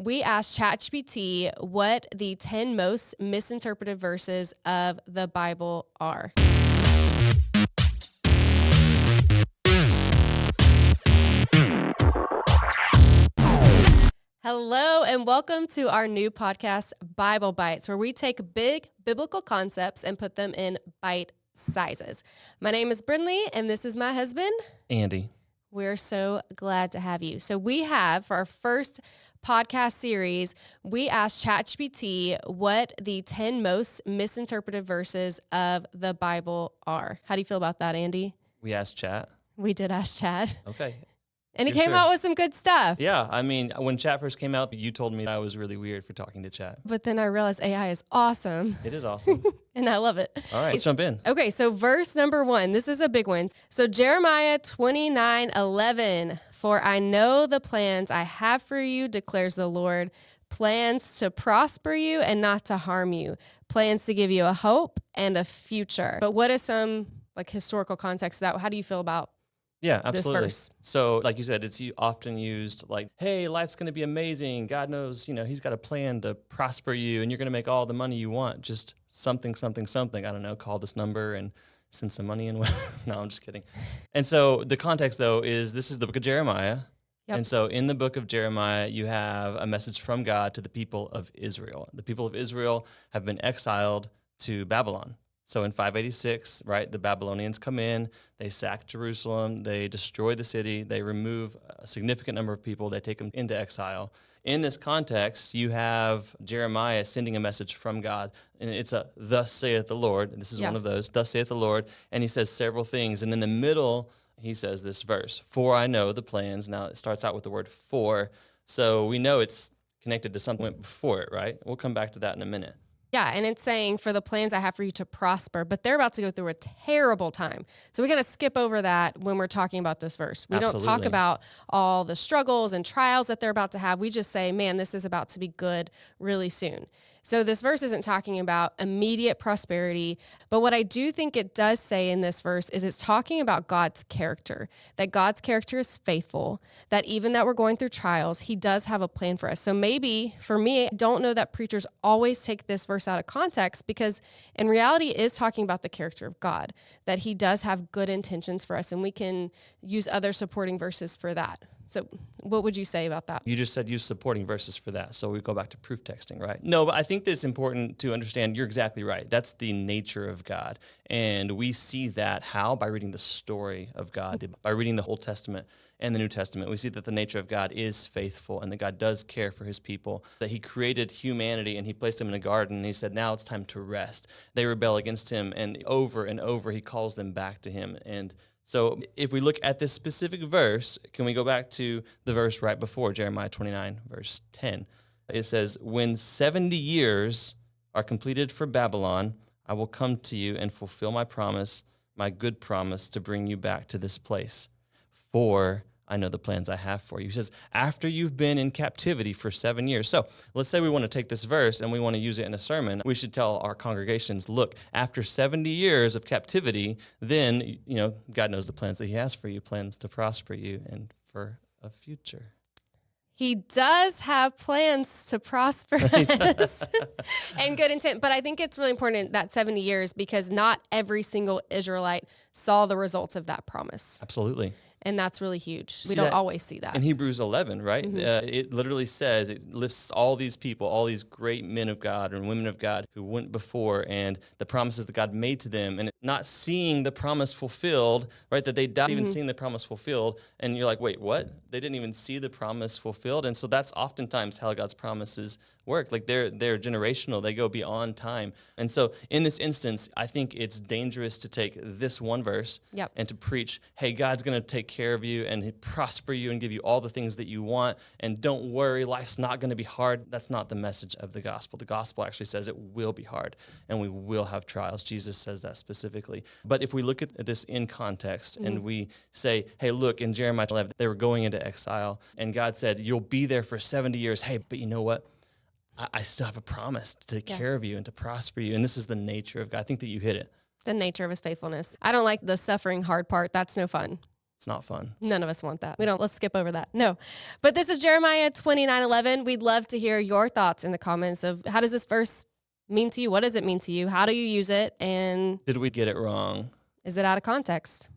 we asked ChatGPT what the 10 most misinterpreted verses of the Bible are. Hello, and welcome to our new podcast, Bible Bites, where we take big biblical concepts and put them in bite sizes. My name is Brynlee, and this is my husband, Andy. We're so glad to have you. So we have, for our first podcast series, we asked ChatGPT what the 10 most misinterpreted verses of the Bible are. How do you feel about that, Andy? We asked Chat. We did ask Chat. Okay. And he came out with some good stuff. Yeah, I mean, when Chat first came out, you told me I was really weird for talking to Chat. But then I realized AI is awesome. It is awesome. And I love it. All right, let's jump in. Okay, so verse number 1. This is a big one. So Jeremiah 29:11. For I know the plans I have for you, declares the Lord. Plans to prosper you and not to harm you. Plans to give you a hope and a future. But what is some historical context to that? How do you feel about Yeah, absolutely. this verse? So like you said, it's often used like, hey, life's going to be amazing. God knows, he's got a plan to prosper you and you're going to make all the money you want. Just something. I don't know, call this number and send some money in. No, I'm just kidding. And so the context, though, is this is the book of Jeremiah. Yep. And so in the book of Jeremiah, you have a message from God to the people of Israel. The people of Israel have been exiled to Babylon. So in 586, right, the Babylonians come in, they sack Jerusalem, they destroy the city, they remove a significant number of people, they take them into exile. In this context, you have Jeremiah sending a message from God, and it's a thus saith the Lord. This is one of those, thus saith the Lord, and he says several things. And in the middle, he says this verse, for I know the plans. Now it starts out with the word for, so we know it's connected to something before it, right? We'll come back to that in a minute. Yeah, and it's saying, for the plans I have for you to prosper, but they're about to go through a terrible time. So we got to skip over that when we're talking about this verse. We don't talk about all the struggles and trials that they're about to have. We just say, man, this is about to be good really soon. So this verse isn't talking about immediate prosperity, but what I do think it does say in this verse is it's talking about God's character, that God's character is faithful, that even that we're going through trials, he does have a plan for us. So maybe, for me, I don't know that preachers always take this verse out of context, because in reality it is talking about the character of God, that he does have good intentions for us, and we can use other supporting verses for that. So what would you say about that? You just said use supporting verses for that. So we go back to proof texting, right? No, but I think that it's important to understand you're exactly right. That's the nature of God. And we see that how? By reading the story of God, by reading the Old Testament and the New Testament. We see that the nature of God is faithful and that God does care for his people, that he created humanity and he placed them in a garden and he said, now it's time to rest. They rebel against him, and over he calls them back to him. And so if we look at this specific verse, can we go back to the verse right before, Jeremiah 29, verse 10? It says, when 70 years are completed for Babylon, I will come to you and fulfill my promise, my good promise, to bring you back to this place. For I know the plans I have for you. He says, after you've been in captivity for 7 years. So let's say we want to take this verse and we want to use it in a sermon. We should tell our congregations, look, after 70 years of captivity, then, God knows the plans that he has for you, plans to prosper you and for a future. He does have plans to prosper us and good intent. But I think it's really important that 70 years, because not every single Israelite saw the results of that promise. Absolutely. And that's really huge. We don't always see that. In Hebrews 11, right? Mm-hmm. It literally says, it lists all these people, all these great men of God and women of God who went before, and the promises that God made to them, and not seeing the promise fulfilled, right? That they died even seeing the promise fulfilled. And you're like, wait, what? They didn't even see the promise fulfilled. And so that's oftentimes how God's promises work. Like they're generational. They go beyond time. And so in this instance, I think it's dangerous to take this one verse and to preach, hey, God's going to take care of you and prosper you and give you all the things that you want. And don't worry, life's not going to be hard. That's not the message of the gospel. The gospel actually says it will be hard and we will have trials. Jesus says that specifically. But if we look at this in context and we say, hey, look, in Jeremiah 11, they were going into exile and God said, you'll be there for 70 years. Hey, but you know what? I still have a promise to take care of you and to prosper you. And this is the nature of God. I think that you hit it. The nature of his faithfulness. I don't like the suffering hard part. That's no fun. It's not fun. None of us want that. Let's skip over that. No. But this is Jeremiah 29:11. We'd love to hear your thoughts in the comments of how does this verse mean to you? What does it mean to you? How do you use it? And did we get it wrong? Is it out of context?